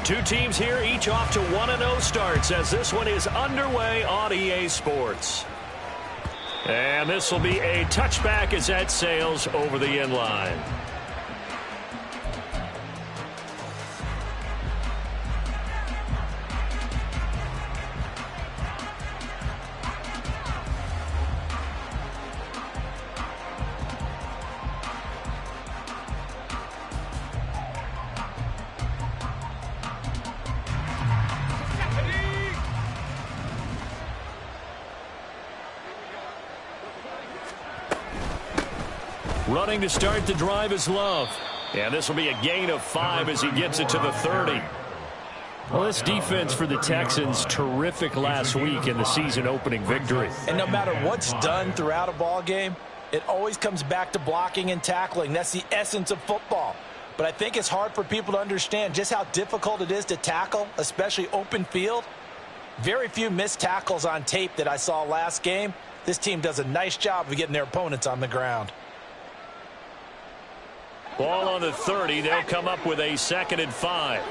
Two teams here, each off to 1-0 starts as this one is underway on EA Sports. And this will be a touchback as that sails over the end line. Running to start the drive is Love. And this will be a gain of 5 as he gets it to the 30. Well, this defense for the Texans, terrific last week in the season-opening victory. And no matter what's done throughout a ball game, it always comes back to blocking and tackling. That's the essence of football. But I think it's hard for people to understand just how difficult it is to tackle, especially open field. Very few missed tackles on tape that I saw last game. This team does a nice job of getting their opponents on the ground. Ball on the 30. They'll come up with a 2nd and 5.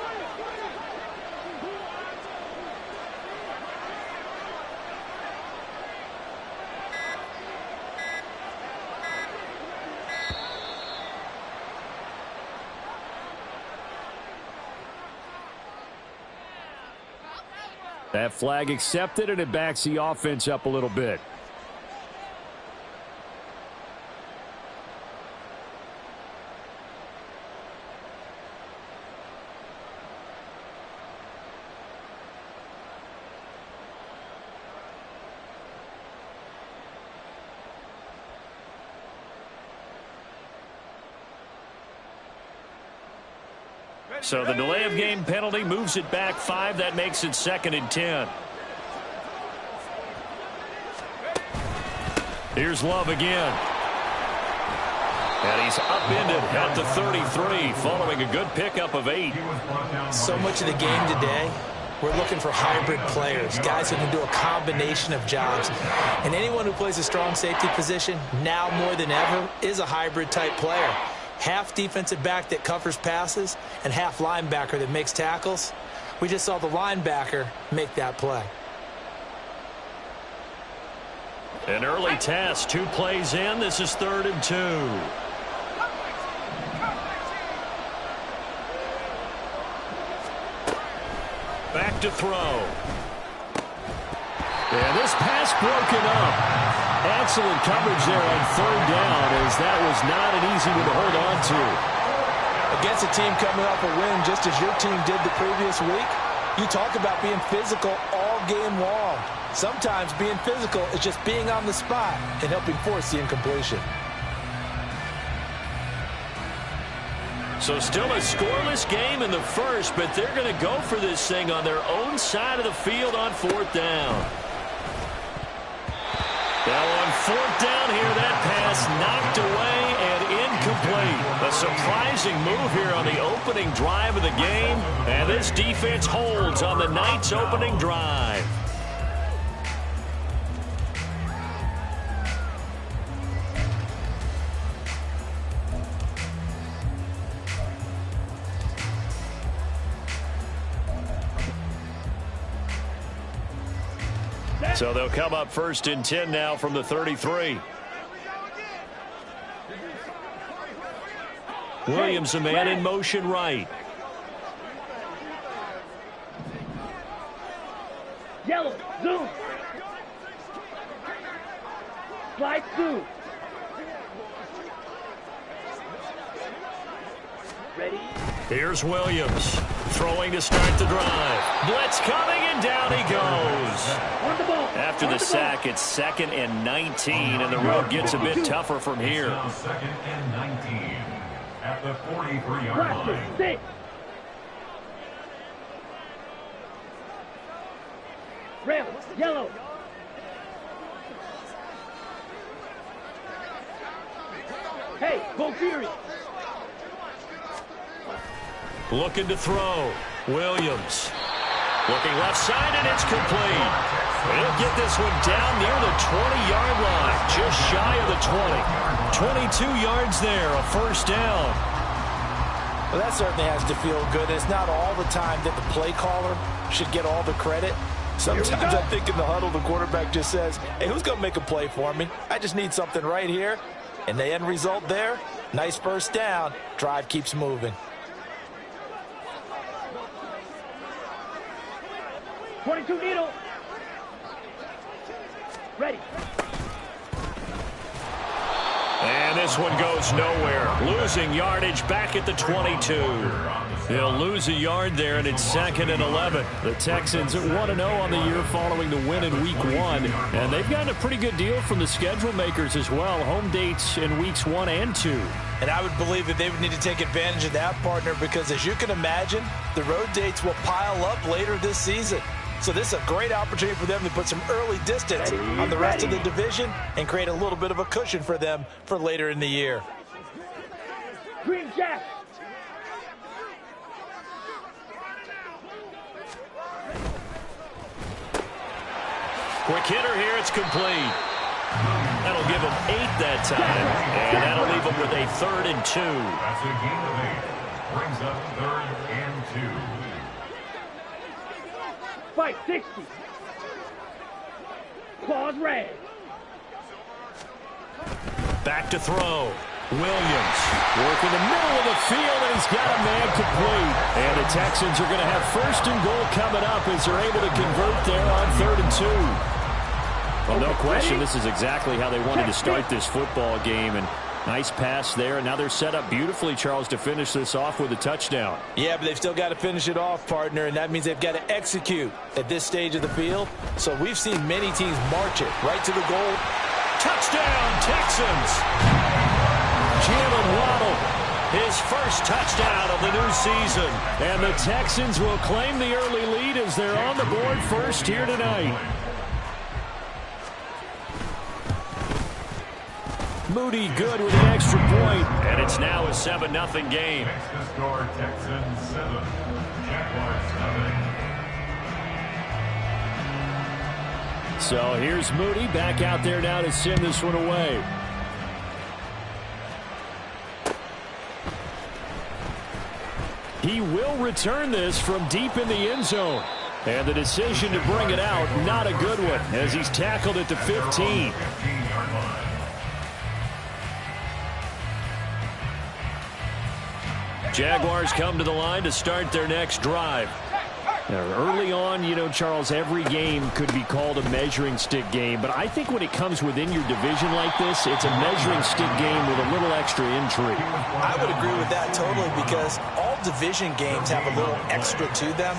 That flag accepted, and it backs the offense up a little bit. So the delay of game penalty moves it back 5. That makes it 2nd and 10. Here's Love again. And he's upended at the 33 following a good pickup of 8. So much of the game today, we're looking for hybrid players, guys who can do a combination of jobs. And anyone who plays a strong safety position, now more than ever, is a hybrid type player. Half defensive back that covers passes and half linebacker that makes tackles. We just saw the linebacker make that play. An early test, 2 plays in. This is 3rd and 2. Back to throw. And this pass broken up. Excellent coverage there on 3rd down, as that was not an easy one to hold on to. Against a team coming off a win just as your team did the previous week, you talk about being physical all game long. Sometimes being physical is just being on the spot and helping force the incompletion. So still a scoreless game in the first, but they're going to go for this thing on their own side of the field on 4th down. Now on 4th down here, that pass knocked away and incomplete. A surprising move here on the opening drive of the game, and this defense holds on the night's opening drive. So they'll come up 1st and 10 now from the 33. Williams, a man in motion right. Yellow, zoom. Slide through. Ready? Here's Williams throwing to start the drive. Blitz coming, and down he goes. After the sack, it's 2nd and 19, and the road gets a bit tougher from here. 2nd and 19 at the 43-yard line. Red, yellow. Hey, go Fury. Looking to throw. Williams. Looking left side, and it's complete. He'll get this one down near the 20-yard line, just shy of the 20. 22 yards there, a 1st down. Well, that certainly has to feel good. It's not all the time that the play caller should get all the credit. Sometimes I think in the huddle, the quarterback just says, hey, who's going to make a play for me? I just need something right here. And the end result there, nice first down. Drive keeps moving. 22 needle. Ready. And this one goes nowhere. Losing yardage back at the 22. They'll lose a yard there, and it's 2nd and 11. The Texans at 1-0 on the year following the win in Week 1. And they've gotten a pretty good deal from the schedule makers as well. Home dates in Weeks 1 and 2. And I would believe that they would need to take advantage of that, partner, because as you can imagine, the road dates will pile up later this season. So this is a great opportunity for them to put some early distance on the rest of the division and create a little bit of a cushion for them for later in the year. Green Jack. Quick hitter here, it's complete. That'll give them 8 that time, and that'll leave them with a 3rd and 2. That's a gain of 8. Brings up 3rd and 2. Fight 60. Claws red. Back to throw. Williams working the middle of the field, and he's got a man complete. And the Texans are going to have 1st and goal coming up as they're able to convert there on 3rd and 2. Well, no question, this is exactly how they wanted to start this football game. And nice pass there, and now they're set up beautifully, Charles, to finish this off with a touchdown. Yeah, but they've still got to finish it off, partner, and that means they've got to execute at this stage of the field. So we've seen many teams march it right to the goal. Touchdown, Texans! G.0.A.T, his first touchdown of the new season. And the Texans will claim the early lead as they're on the board first here tonight. Moody good with the extra point, and it's now a 7-0 game. Makes the score Texans 7, Jaguars 7. So here's Moody back out there now to send this one away. He will return this from deep in the end zone. And the decision to bring it out, not a good one, as he's tackled at the 15. Jaguars come to the line to start their next drive. Now, early on, you know, Charles, every game could be called a measuring stick game. But I think when it comes within your division like this, it's a measuring stick game with a little extra intrigue. I would agree with that totally, because all division games have a little extra to them.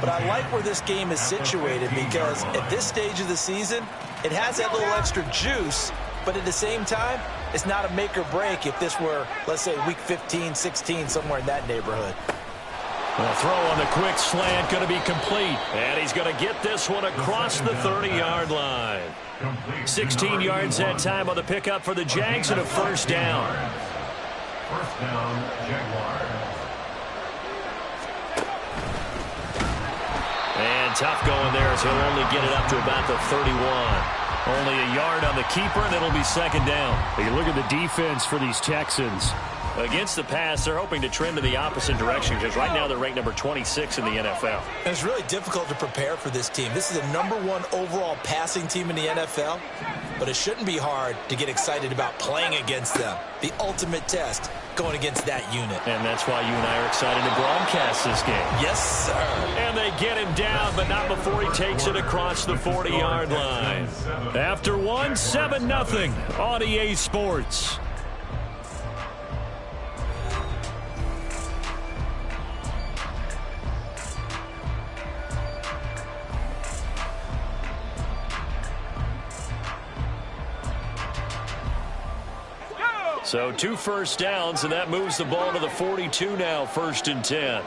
But I like where this game is situated, because at this stage of the season, it has that little extra juice. But at the same time, it's not a make or break if this were, let's say, week 15, 16, somewhere in that neighborhood. The throw on the quick slant going to be complete. And he's going to get this one across the 30-yard line. 16 yards that time on the pickup for the Jags and a 1st down. 1st down, Jaguars. And tough going there as he'll only get it up to about the 31. Only a yard on the keeper, and it'll be 2nd down. You look at the defense for these Texans. Against the pass, they're hoping to trend in the opposite direction, because right now they're ranked number 26 in the NFL. And it's really difficult to prepare for this team. This is the #1 overall passing team in the NFL, but it shouldn't be hard to get excited about playing against them. The ultimate test going against that unit. And that's why you and I are excited to broadcast this game. Yes, sir. And they get him down, but not before he takes it across the 40-yard line. After one, 7-0 on EA Sports. So 2 first downs, and that moves the ball to the 42 now, 1st and 10.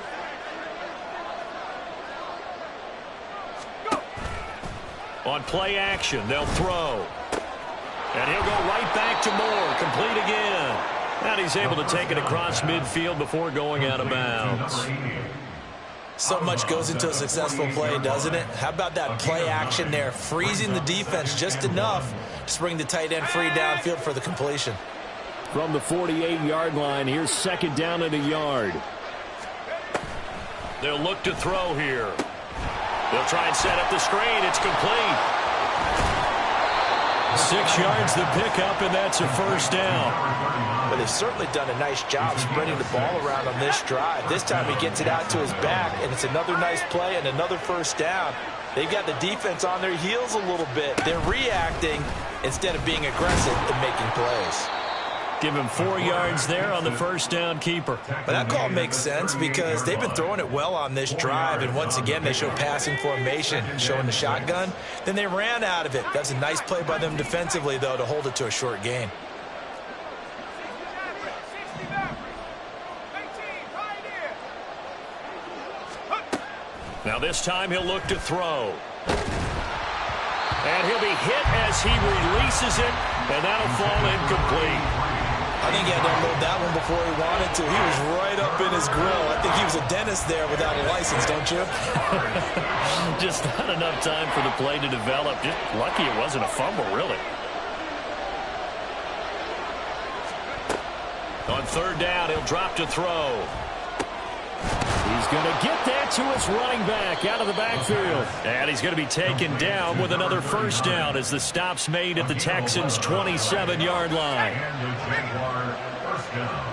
On play action, they'll throw. And he'll go right back to Moore, complete again. And he's able to take it across midfield before going out of bounds. So much goes into a successful play, doesn't it? How about that play action there, freezing the defense just enough to bring the tight end free downfield for the completion. from the 48-yard line. Here's second down and a yard. They'll look to throw here. They'll try and set up the screen. It's complete. 6 yards the pickup, and that's a first down. But they've certainly done a nice job spreading the ball around on this drive. This time he gets it out to his back, and it's another nice play and another first down. They've got the defense on their heels a little bit. They're reacting instead of being aggressive and making plays. Give him 4 yards there on the first down keeper. But that call makes sense because they've been throwing it well on this drive, and once again they show passing formation, showing the shotgun. Then they ran out of it. That's a nice play by them defensively, though, to hold it to a short gain. Now this time he'll look to throw. And he'll be hit as he releases it, and that'll fall incomplete. I think he had to unload that one before he wanted to. He was right up in his grill. I think he was a dentist there without a license, don't you? Just not enough time for the play to develop. Just lucky it wasn't a fumble, really. On third down, he'll drop to throw. He's going to get that to his running back out of the backfield. And he's going to be taken down with another first down as the stop's made at the Texans' 27-yard line. And the Jaguar first down.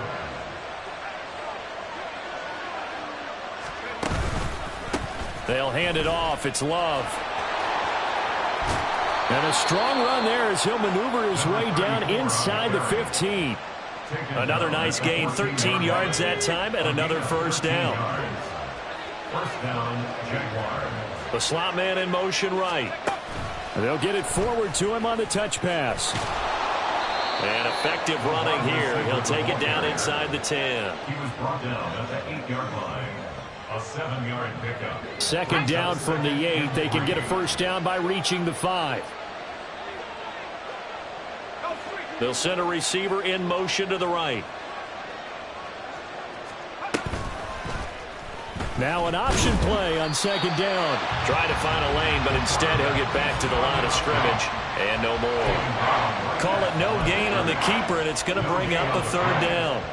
They'll hand it off. It's Love. And a strong run there as he'll maneuver his way down inside the 15. Another nice gain, 13 yards that time, and another first down. First down, Jaguars. The slot man in motion right. They'll get it forward to him on the touch pass. And effective running here. He'll take it down inside the 10. He was brought down at the 8-yard line. A 7-yard pickup. Second down from the 8. They can get a first down by reaching the 5. They'll send a receiver in motion to the right. Now an option play on second down. Trying to find a lane, but instead he'll get back to the line of scrimmage. And no more. Call it no gain on the keeper, and it's going to bring up a third down.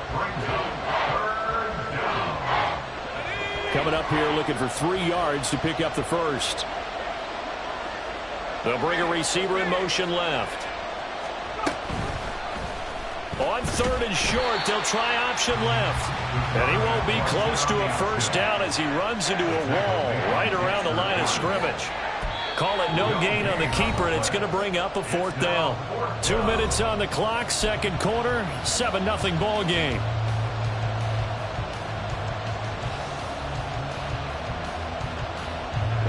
Coming up here looking for 3 yards to pick up the first. They'll bring a receiver in motion left. On third and short, they'll try option left. And he won't be close to a first down as he runs into a wall right around the line of scrimmage. Call it no gain on the keeper, and it's going to bring up a fourth down. 2 minutes on the clock, second quarter, 7-0 ball game.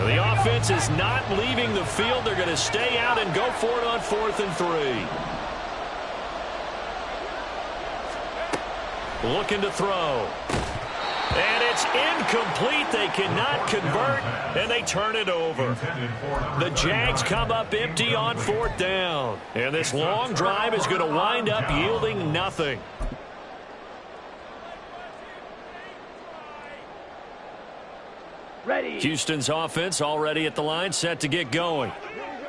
The offense is not leaving the field. They're going to stay out and go for it on 4th and 3. Looking to throw. And it's incomplete. They cannot convert, and they turn it over. The Jags come up empty on 4th down. And this long drive is going to wind up yielding nothing. Ready. Houston's offense already at the line, set to get going.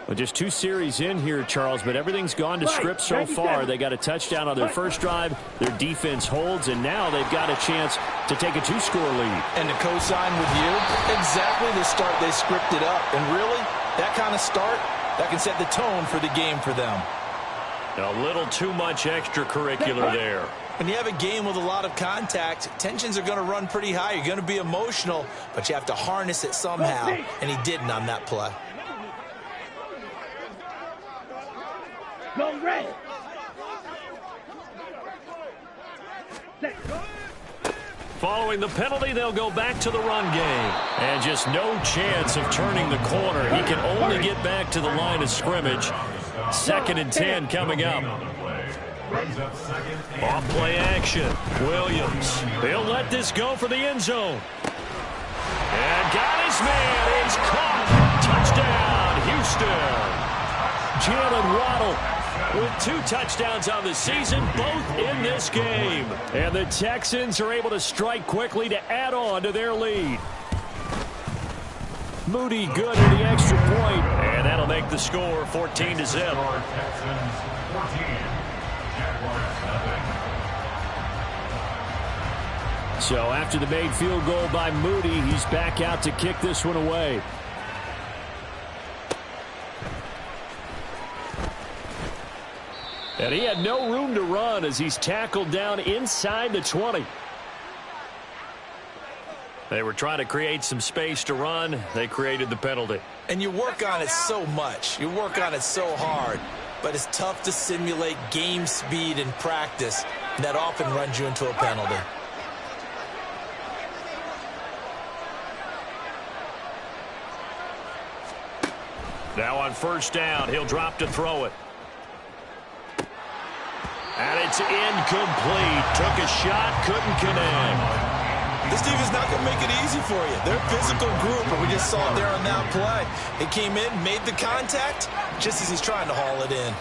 Well, just 2 series in here, Charles, but everything's gone to script so far. They got a touchdown on their first drive. Their defense holds, and now they've got a chance to take a 2-score lead. And to co-sign with you, exactly the start they scripted up. And really, that kind of start, that can set the tone for the game for them. A little too much extracurricular there. When you have a game with a lot of contact, tensions are going to run pretty high. You're going to be emotional, but you have to harness it somehow, and he didn't on that play. Go red. Following the penalty, they'll go back to the run game. And just no chance of turning the corner. He can only get back to the line of scrimmage. 2nd and 10 coming up. Off play action. Williams. He'll let this go for the end zone. And got his man. He's caught. Touchdown, Houston. Jalen Waddle with 2 touchdowns on the season, both in this game. And the Texans are able to strike quickly to add on to their lead. Moody good to the extra point, and that'll make the score 14-0. Texans 14, Jaguars nothing. So after the made field goal by Moody, he's back out to kick this one away. And he had no room to run as he's tackled down inside the 20. They were trying to create some space to run. They created the penalty. And you work on it so much. You work on it so hard. But it's tough to simulate game speed in practice. And that often runs you into a penalty. Now on first down, he'll drop to throw it. And it's incomplete. Took a shot, couldn't connect. This team is not going to make it easy for you. They're a physical group, and we just saw it there on that play. It came in, made the contact, just as he's trying to haul it in.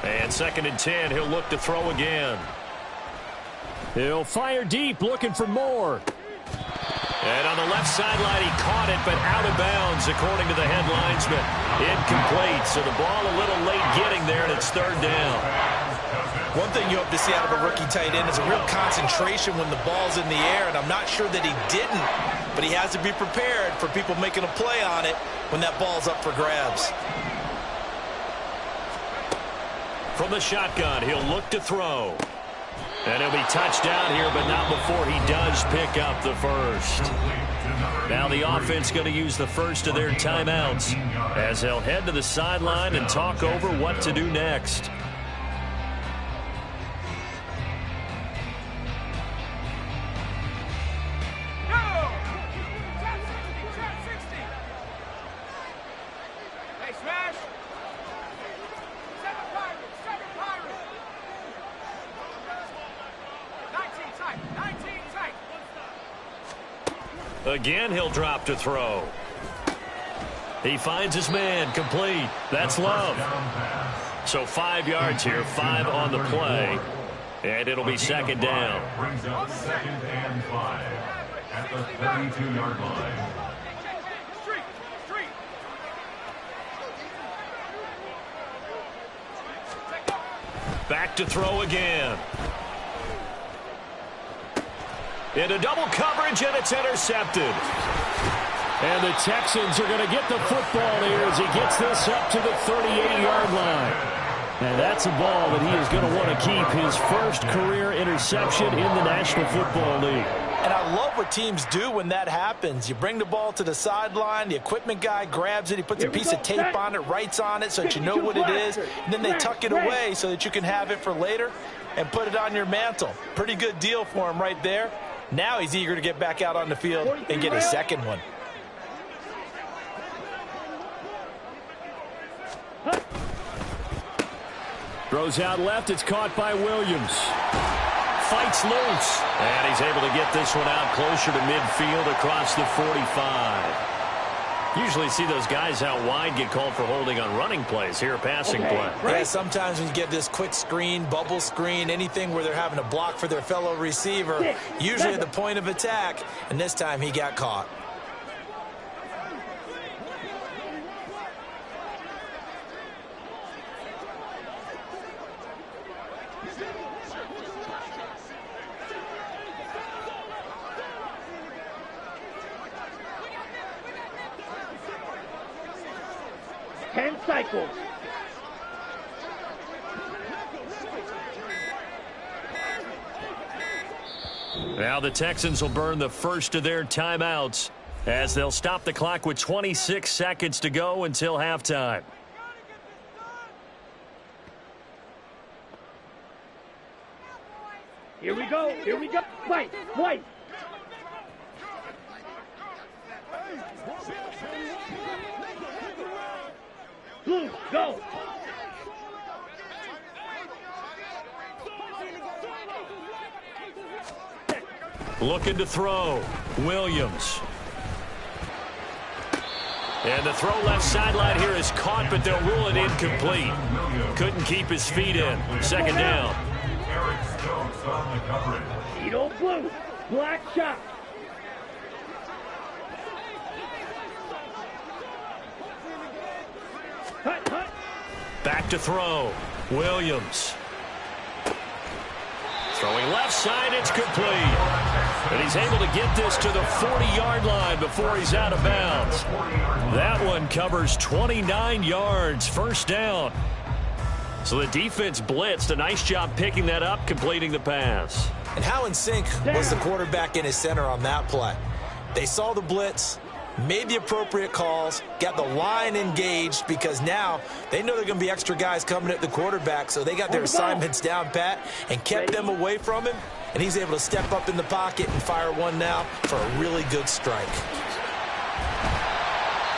And 2nd and 10, he'll look to throw again. He'll fire deep, looking for more. And on the left sideline, he caught it, but out of bounds, according to the head linesman. Incomplete, so the ball a little late getting there, and it's 3rd down. One thing you hope to see out of a rookie tight end is a real concentration when the ball's in the air, and I'm not sure that he didn't, but he has to be prepared for people making a play on it when that ball's up for grabs. From the shotgun, he'll look to throw. And he'll be touched down here, but not before he does pick up the first. Now the offense going to use the first of their timeouts as they'll head to the sideline and talk over what to do next. Again, he'll drop to throw. He finds his man, complete. That's Love. So 5 yards here, 5 on the play. And it'll be 2nd down. Brings up 2nd and 5 at the 32-yard line. Back to throw again. Into double coverage, and it's intercepted. And the Texans are going to get the football here as he gets this up to the 38-yard line. And that's a ball that he is going to want to keep, his first career interception in the National Football League. And I love what teams do when that happens. You bring the ball to the sideline, the equipment guy grabs it, he puts a piece of tape on it, writes on it so that you know what it is, and then they tuck it away so that you can have it for later and put it on your mantle. Pretty good deal for him right there. Now he's eager to get back out on the field and get his second one. Throws out left. It's caught by Williams. Fights loose. And he's able to get this one out closer to midfield across the 45. Usually see those guys out wide get called for holding on running plays. Here, a passing play. Yeah, sometimes when you get this quick screen, bubble screen, anything where they're having to block for their fellow receiver, usually at the point of attack, and this time he got caught. Cycles. Now the Texans will burn the first of their timeouts as they'll stop the clock with 26 seconds to go until halftime. Here we go. Here we go. White. White. Blue, go! Looking to throw. Williams. And the throw left sideline here is caught, but they'll rule it incomplete. Couldn't keep his feet in. Second down. G.0 blue, black shot. Hut, hut. Back to throw. Williams. Throwing left side, it's complete. And he's able to get this to the 40-yard line before he's out of bounds. That one covers 29 yards, first down. So the defense blitzed. A nice job picking that up, completing the pass. And how in sync was the quarterback and his center on that play? They saw the blitz, made the appropriate calls, got the line engaged, because now they know there are going to be extra guys coming at the quarterback, so they got their assignments down pat and kept them away from him, and he's able to step up in the pocket and fire one now for a really good strike.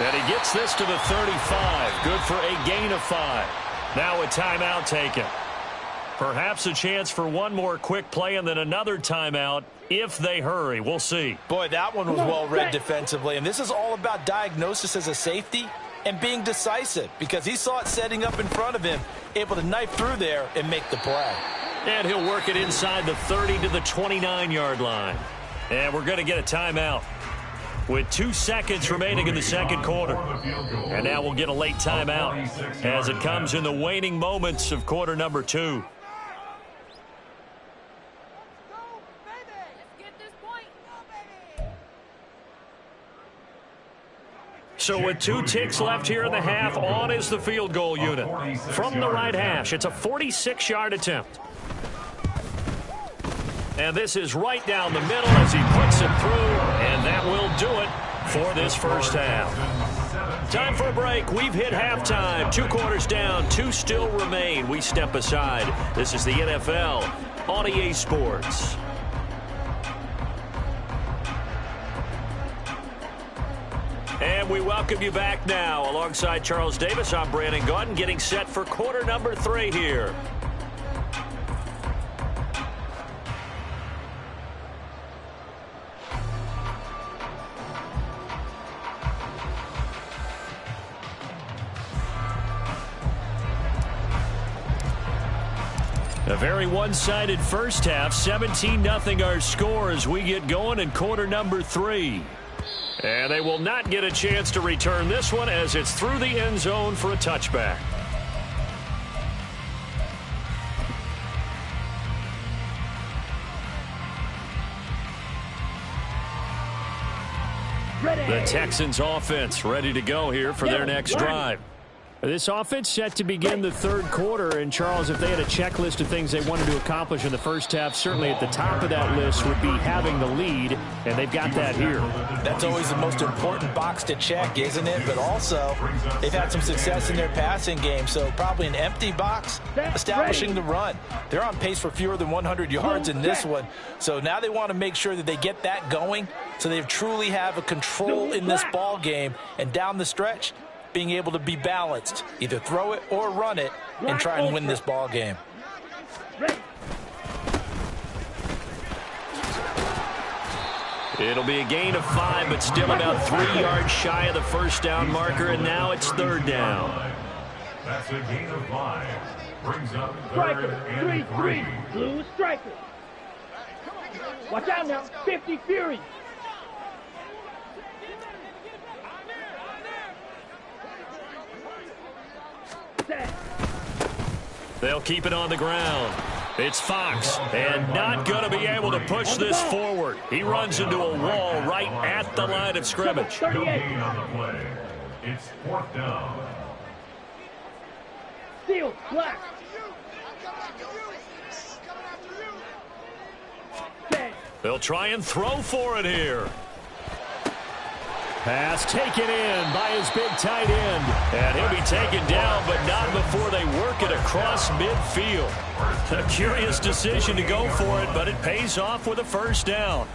And he gets this to the 35. Good for a gain of 5. Now a timeout taken. Perhaps a chance for one more quick play and then another timeout if they hurry. We'll see. Boy, that one was well read defensively, and this is all about diagnosis as a safety and being decisive, because he saw it setting up in front of him, able to knife through there and make the play. And he'll work it inside the 30 to the 29-yard line. And we're going to get a timeout with 2 seconds remaining in the second quarter. And now we'll get a late timeout as it comes in the waning moments of quarter number 2. So with 2 ticks left here in the half, on is the field goal unit. From the right hash, it's a 46-yard attempt. And this is right down the middle as he puts it through, and that will do it for this first half. Time for a break. We've hit halftime. 2 quarters down, 2 still remain. We step aside. This is the NFL on EA Sports. And we welcome you back now. Alongside Charles Davis, I'm Brandon Gaudin, getting set for quarter number 3 here. A very one-sided first half, 17-0 our score as we get going in quarter number 3. And they will not get a chance to return this one as it's through the end zone for a touchback. The Texans offense ready to go here for their next drive. This offense set to begin the third quarter, and Charles, if they had a checklist of things they wanted to accomplish in the first half, certainly at the top of that list would be having the lead, and they've got that here. That's always the most important box to check, isn't it? But also, they've had some success in their passing game, so probably an empty box establishing the run. They're on pace for fewer than 100 yards in this one, so now they want to make sure that they get that going so they truly have a control in this ball game, and down the stretch, being able to be balanced, either throw it or run it, and try and win this ball game. It'll be a gain of 5, but still about 3 yards shy of the first down marker, and now it's third down. That's a gain of 5. Brings up Striker, third and 3-3, blue striker. Watch out now, 50 Fury. They'll keep it on the ground. It's Fox, and not going to be able to push this forward. He runs into a wall right at the line of scrimmage. No gain on the play. It's 4th down. Steal, black. They'll try and throw for it here. Pass taken in by his big tight end. And he'll be taken down, but not before they work it across midfield. A curious decision to go for it, but it pays off with a first down.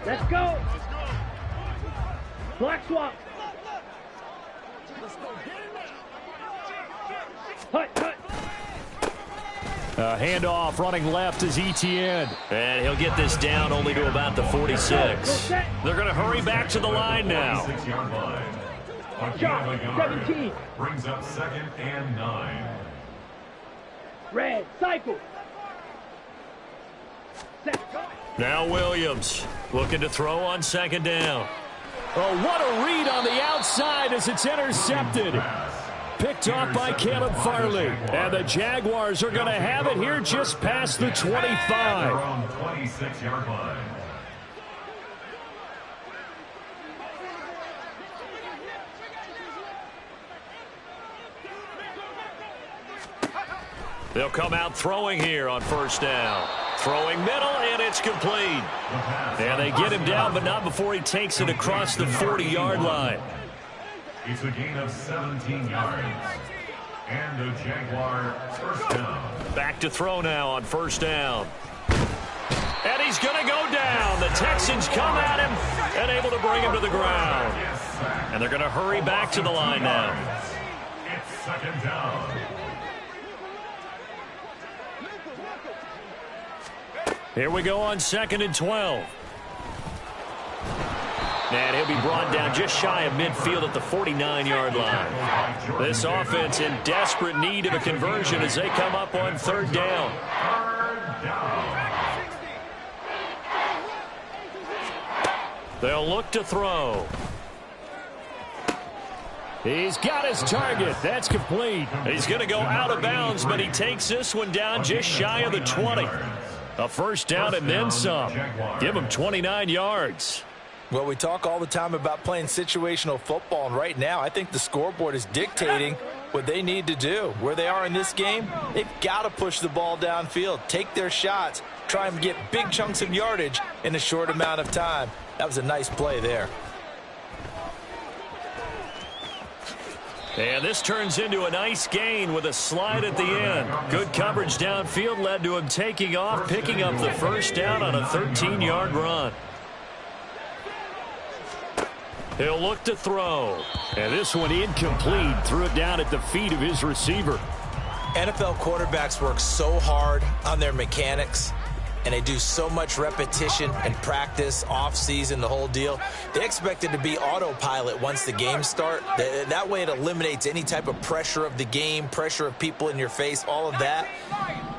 Let's go. Black swap. Hut, hut. Handoff running left is ETN. And he'll get this down only to about the 46. They're going to hurry back to the line now. 46-yard line. Charge, 17. Brings up 2nd and 9. Red, cycle. Now Williams looking to throw on 2nd down. Oh, what a read on the outside as it's intercepted. Picked off by Caleb Farley. And the Jaguars are going to have it here just past the 25. They're on 26-yard line. They'll come out throwing here on 1st down. Throwing middle, and it's complete. And they get him down, but not before he takes it across the 40-yard line. It's a gain of 17 yards. And the Jaguar 1st down. Back to throw now on 1st down. And he's going to go down. The Texans come at him and able to bring him to the ground. And they're going to hurry back to the line now. It's 2nd down. Here we go on 2nd and 12. And he'll be brought down just shy of midfield at the 49-yard line. This offense in desperate need of a conversion as they come up on 3rd down. They'll look to throw. He's got his target. That's complete. He's going to go out of bounds, but he takes this one down just shy of the 20. A 1st down and then some. Give him 29 yards. Well, we talk all the time about playing situational football, and right now I think the scoreboard is dictating what they need to do. Where they are in this game, they've got to push the ball downfield, take their shots, try and get big chunks of yardage in a short amount of time. That was a nice play there. And this turns into a nice gain with a slide at the end. Good coverage downfield led to him taking off, picking up the 1st down on a 13-yard run. He'll look to throw. And this one incomplete. Threw it down at the feet of his receiver. NFL quarterbacks work so hard on their mechanics, and they do so much repetition and practice, off-season, the whole deal. They expect it to be autopilot once the games start. That way it eliminates any type of pressure of the game, pressure of people in your face, all of that.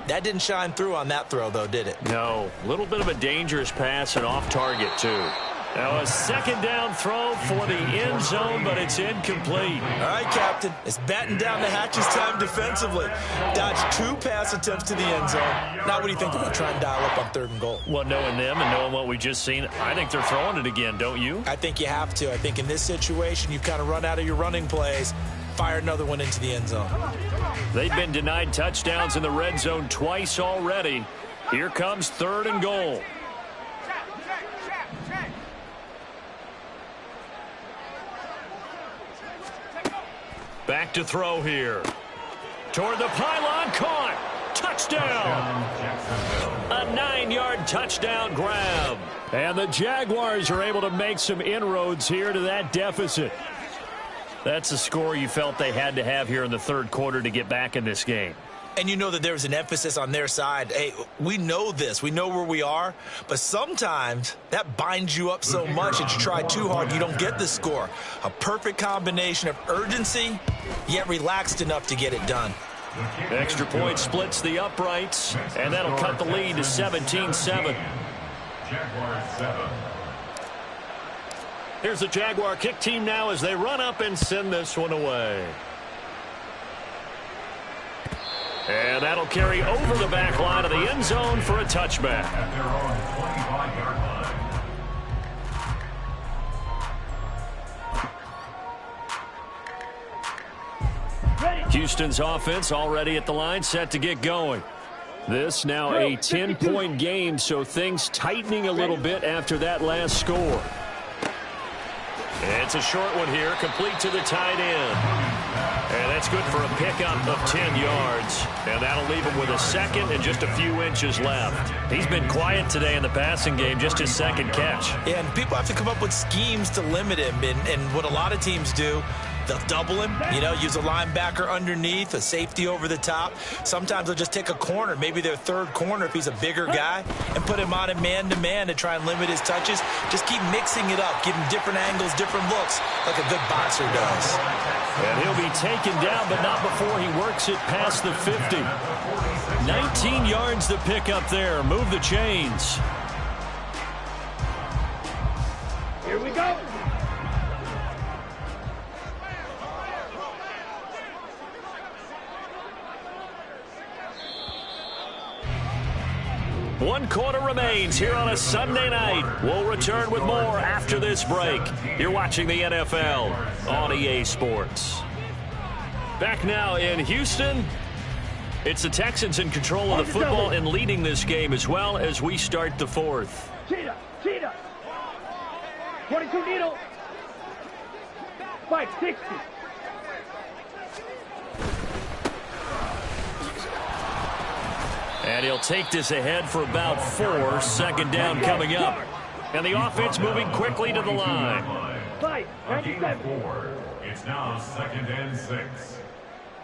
That didn't shine through on that throw, though, did it? No. A little bit of a dangerous pass and off target, too. Now a 2nd down throw for the end zone, but it's incomplete. All right, Captain. It's batten down the hatches time defensively. Dodged 2 pass attempts to the end zone. Now what do you think they're going to try and dial up on 3rd and goal? Well, knowing them and knowing what we just seen, I think they're throwing it again, don't you? I think you have to. I think in this situation, you've kind of run out of your running plays. Fire another one into the end zone. They've been denied touchdowns in the red zone twice already. Here comes 3rd and goal. Back to throw here. Toward the pylon, caught. Touchdown. A 9-yard touchdown grab. And the Jaguars are able to make some inroads here to that deficit. That's a score you felt they had to have here in the 3rd quarter to get back in this game. And you know that there's an emphasis on their side. Hey, we know this. We know where we are. But sometimes that binds you up so much that you try too hard, you don't get the score. A perfect combination of urgency, yet relaxed enough to get it done. Extra point splits the uprights, and that'll cut the lead to 17-7. Jaguars 7. Here's the Jaguar kick team now as they run up and send this one away. And that'll carry over the back line of the end zone for a touchback. At their own 25-yard line. Houston's offense already at the line, set to get going. This now a 10-point game, so things tightening a little bit after that last score. It's a short one here, complete to the tight end. And that's good for a pickup of 10 yards. And that'll leave him with a 2nd and just a few inches left. He's been quiet today in the passing game, just his 2nd catch. Yeah, and people have to come up with schemes to limit him. And what a lot of teams do They'll double him, use a linebacker underneath, a safety over the top. Sometimes they'll just take a corner, maybe their third corner if he's a bigger guy, and put him on a man-to-man to try and limit his touches. Just keep mixing it up, give him different angles, different looks, like a good boxer does. And he'll be taken down, but not before he works it past the 50. 19 yards to pick up there. Move the chains. Here we go. One quarter remains here on a Sunday night. We'll return with more after this break. You're watching the NFL on EA Sports. Back now in Houston. It's the Texans in control of the football and leading this game as well as we start the fourth. Cheetah. 22 needle. 560. And he'll take this ahead for about 4. Second down coming up. And the offense moving quickly to the line. A gain of 4. It's now 2nd and 6.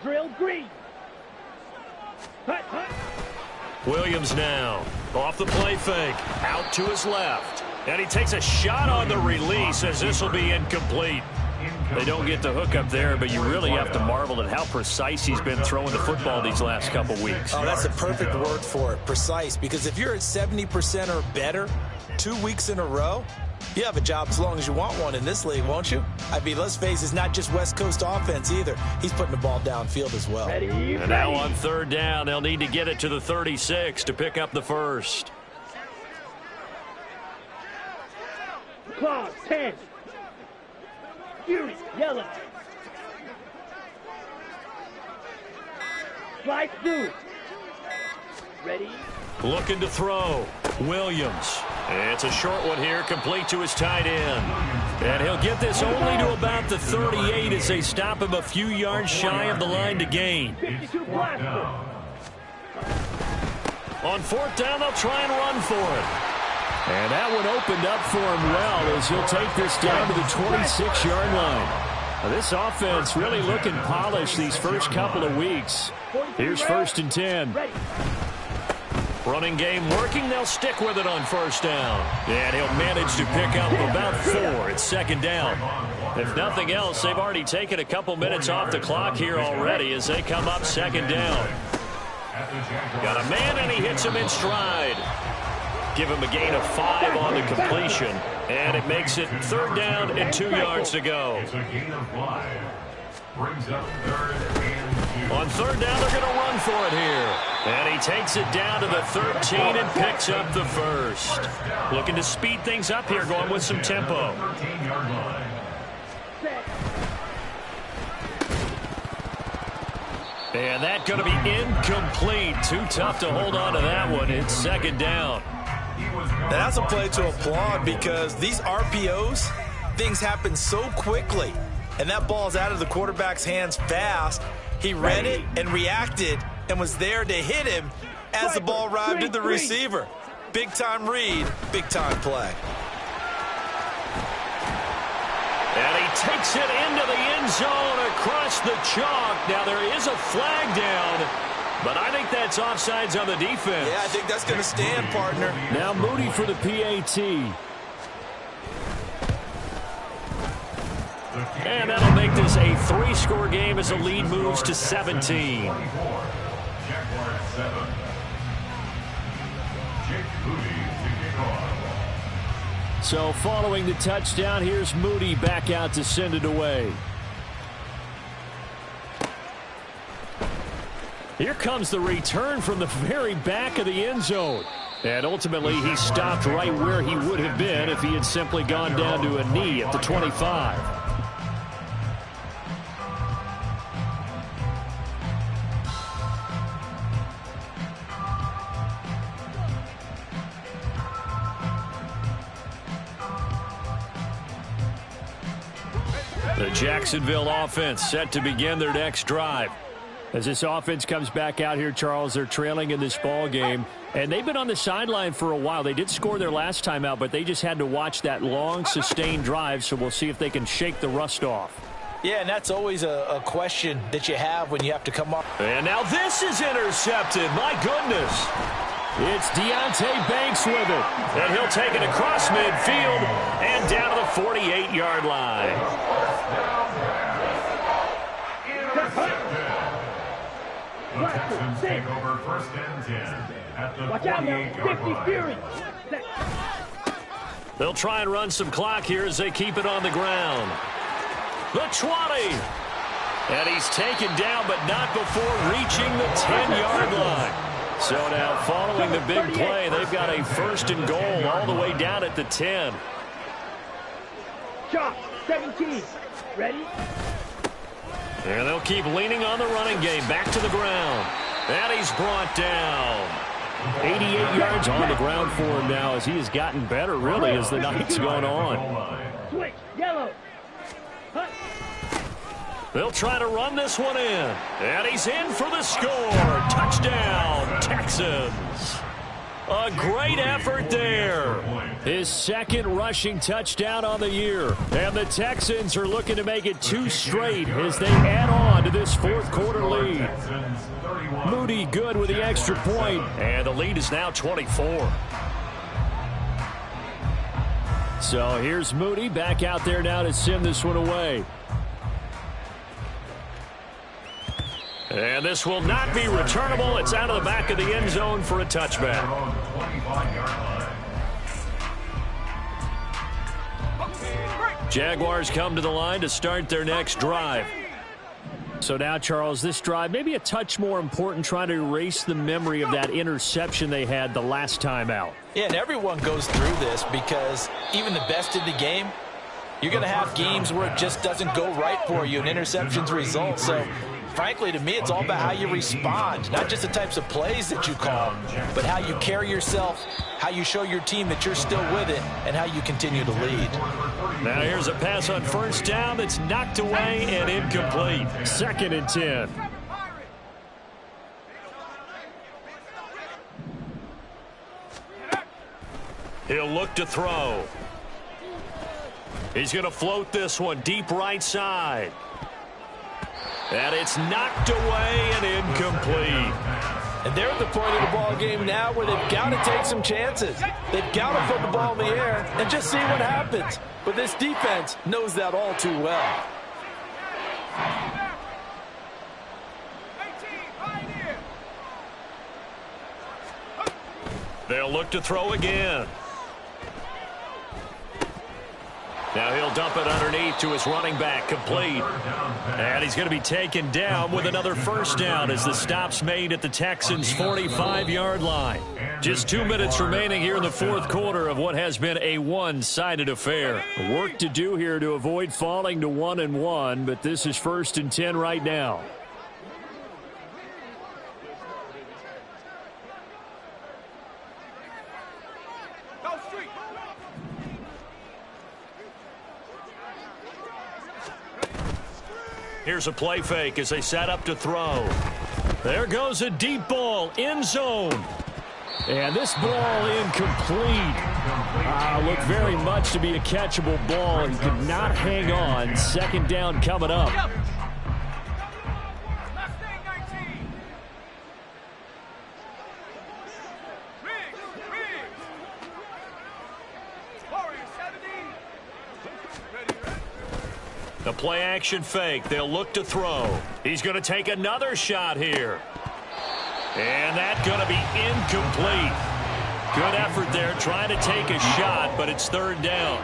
Drill green. Hut. Williams now off the play fake. Out to his left. And he takes a shot on the release as this will be incomplete. They don't get the hook up there, but you really have to marvel at how precise he's been throwing the football these last couple weeks. Oh, that's the perfect word for it, precise, because if you're at 70% or better 2 weeks in a row, you have a job as long as you want one in this league, won't you? I mean, let's face it, it's not just West Coast offense either. He's putting the ball downfield as well. And now on third down, they'll need to get it to the 36 to pick up the first. Claw 10. Fury, yellow. Slide through. Ready? Looking to throw. Williams. It's a short one here, complete to his tight end. And he'll get this only to about the 38 as they stop him a few yards shy of the line to gain. 52 blaster. On fourth down, they'll try and run for it. And that one opened up for him well as he'll take this down to the 26-yard line. Now, this offense really looking polished these first couple of weeks. Here's 1st and 10. Running game working. They'll stick with it on first down. And he'll manage to pick up about 4. It's 2nd down. If nothing else, they've already taken a couple minutes off the clock here already as they come up 2nd down. Got a man, and he hits him in stride. Give him a gain of 5 on the completion. And it makes it 3rd down and 2 yards to go. It's a gain of 5. Brings up 3rd and 2. On 3rd down, they're going to run for it here. And he takes it down to the 13 and picks up the first. Looking to speed things up here, going with some tempo. 13-yard line. And that's going to be incomplete. Too tough to hold on to that one. It's 2nd down. That's a play to applaud because these RPOs, things happen so quickly. And that ball's out of the quarterback's hands fast. He read it and reacted and was there to hit him as the ball arrived at the receiver. Big-time read, big-time play. And he takes it into the end zone across the chalk. Now there is a flag down, but I think that's offsides on the defense. Yeah, I think that's going to stand, partner. Now Moody for the PAT. And that'll make this a 3-score game as the lead moves to 17. Jaguars 7. Jake Moody to kick off. So following the touchdown, here's Moody back out to send it away. Here comes the return from the very back of the end zone. And ultimately, he stopped right where he would have been if he had simply gone down to a knee at the 25. The Jacksonville offense set to begin their next drive. As this offense comes back out here, Charles, they're trailing in this ball game. And they've been on the sideline for a while. They did score their last time out, but they just had to watch that long, sustained drive, so we'll see if they can shake the rust off. Yeah, and that's always a question that you have when you have to come up. And now this is intercepted. My goodness. It's G.0.A.T Banks with it. And he'll take it across midfield and down to the 48-yard line. The Texans take over 1st and 10 at the 48-yard line. They'll try and run some clock here as they keep it on the ground. The 20. And he's taken down, but not before reaching the 10-yard line. So now following the big play, they've got a 1st and goal all the way down at the 10. Shot, 17. Ready? And they'll keep leaning on the running game. Back to the ground. And he's brought down. 88 yards on the ground for him now as he has gotten better, really, as the night's gone on. Switch, yellow. They'll try to run this one in. And he's in for the score. Touchdown, Texans. A great effort there. His 2nd rushing touchdown on the year. And the Texans are looking to make it 2 straight as they add on to this 4th quarter lead. Moody good with the extra point. And the lead is now 24. So here's Moody back out there now to send this one away. And this will not be returnable. It's out of the back of the end zone for a touchback. Jaguars come to the line to start their next drive. So now, Charles, this drive maybe a touch more important, trying to erase the memory of that interception they had the last time out. Yeah, and everyone goes through this because even the best in the game, you're going to have games where it just doesn't go right for you and interceptions result. So frankly, to me, it's all about how you respond, not just the types of plays that you call, but how you carry yourself, how you show your team that you're still with it, and how you continue to lead. Now here's a pass on 1st down that's knocked away and incomplete. 2nd and 10. He'll look to throw. He's going to float this one deep right side. And it's knocked away and incomplete. And they're at the point of the ball game now where they've got to take some chances. They've got to put the ball in the air and just see what happens. But this defense knows that all too well. They'll look to throw again. Now he'll dump it underneath to his running back, complete. And he's going to be taken down with another 1st down as the stop's made at the Texans' 45-yard line. Just 2 minutes remaining here in the 4th quarter of what has been a one-sided affair. Work to do here to avoid falling to 1-1, but this is 1st and 10 right now. Here's a play fake as they set up to throw. There goes a deep ball, end zone. And this ball incomplete. Looked very much to be a catchable ball. He could not hang on. 2nd down coming up. The play action fake. They'll look to throw. He's going to take another shot here. And that's going to be incomplete. Good effort there trying to take a shot, but it's 3rd down.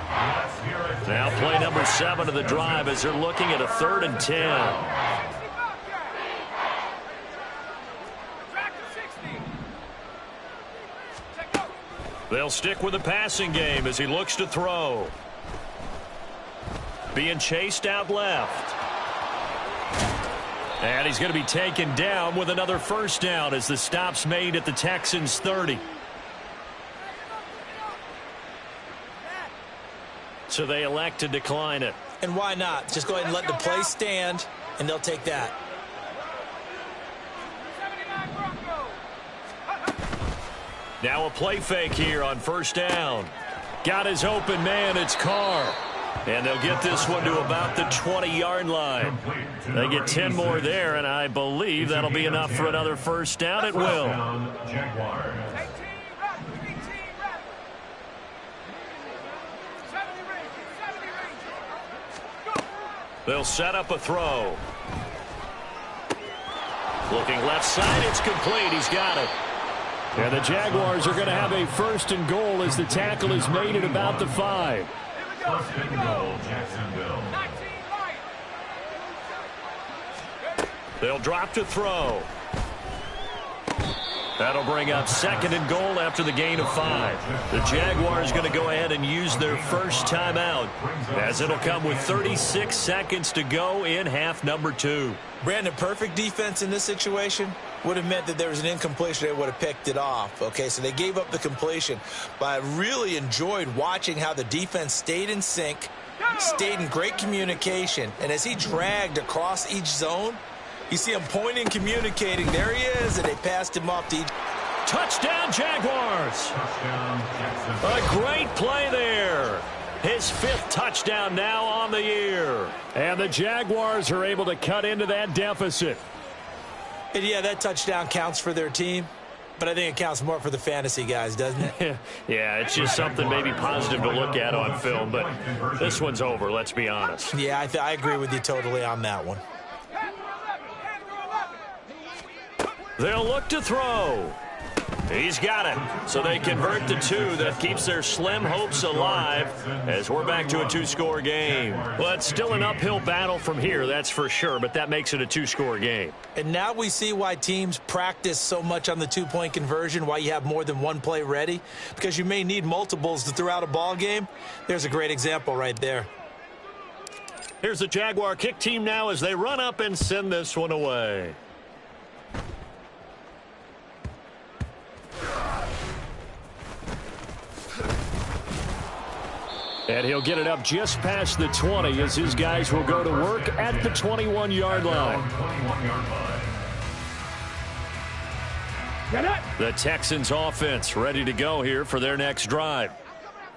Now play number 7 of the drive as they're looking at a 3rd and 10. They'll stick with the passing game as he looks to throw. Being chased out left. And he's going to be taken down with another 1st down as the stop's made at the Texans' 30. So they elect to decline it. And why not? Just go ahead and let the play stand, and they'll take that. Now a play fake here on 1st down. Got his open man. It's Carr. And they'll get this one to about the 20-yard line. They get 10 more there, and I believe that'll be enough for another first down. It will. Jaguars. They'll set up a throw. Looking left side, it's complete. He's got it. And the Jaguars are going to have a first and goal as the tackle is made at about the 5. First and goal, Jacksonville. They'll drop to throw. That'll bring up second and goal after the gain of 5. The Jaguars going to go ahead and use their first timeout, as it'll come with 36 seconds to go in half number 2. Brandon, perfect defense in this situation would have meant that there was an incompletion. They would have picked it off. Okay, so they gave up the completion. But I really enjoyed watching how the defense stayed in sync, stayed in great communication. And as he dragged across each zone, you see him pointing, communicating. There he is, and they passed him off to each. Touchdown, Jaguars. Touchdown, Jacksonville. A great play there. His 5th touchdown now on the year. And the Jaguars are able to cut into that deficit. And yeah, that touchdown counts for their team, but I think it counts more for the fantasy guys, doesn't it? Yeah, it's just something maybe positive to look at on film, but this one's over, let's be honest. Yeah, I agree with you totally on that one. They'll look to throw. He's got it. So they convert the 2. That keeps their slim hopes alive as we're back to a 2-score game. Well, it's still an uphill battle from here, that's for sure, but that makes it a 2-score game. And now we see why teams practice so much on the 2-point conversion, why you have more than one play ready, because you may need multiples to throw out a ball game. There's a great example right there. Here's the Jaguar kick team now as they run up and send this one away. And he'll get it up just past the 20 as his guys will go to work at the 21-yard line. The Texans offense ready to go here for their next drive.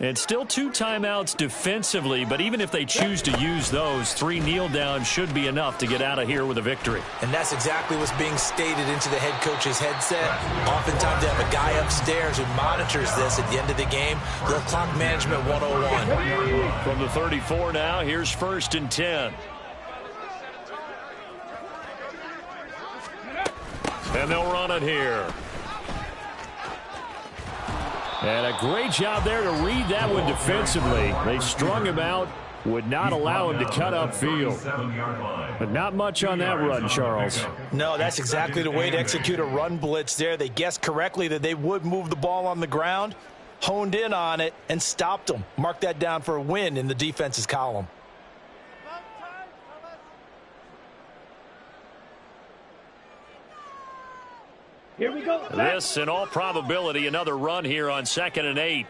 And still 2 timeouts defensively, but even if they choose to use those, 3 kneel downs should be enough to get out of here with a victory. And that's exactly what's being stated into the head coach's headset. Oftentimes they have a guy upstairs who monitors this at the end of the game. Little clock management 101. From the 34 now, here's 1st and 10. And they'll run it here. And a great job there to read that one defensively. They strung him out, would not allow him to cut upfield. But not much on that run, Charles. No, that's exactly the way to execute a run blitz there. They guessed correctly that they would move the ball on the ground, honed in on it, and stopped them. Mark that down for a win in the defense's column. Here we go. This, in all probability, another run here on 2nd and 8.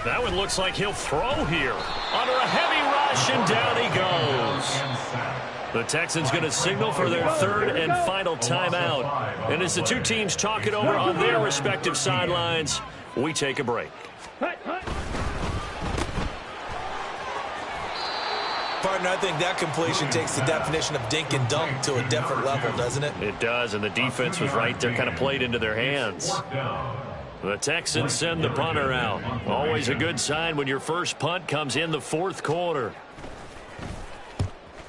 That one looks like he'll throw here. Under a heavy rush, and down he goes. The Texans going to signal for their 3rd and final timeout. And as the 2 teams talk it over on their respective sidelines, we take a break. Partner, I think that completion takes the definition of dink and dunk to a different level, doesn't it? It does, and the defense was right there, kind of played into their hands. The Texans send the punter out. Always a good sign when your first punt comes in the 4th quarter.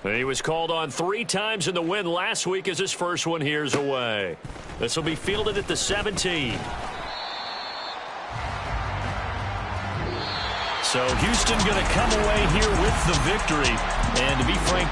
He was called on 3 times in the win last week as his first one here's away. This will be fielded at the 17. So Houston going to come away here with the victory. And to be frank,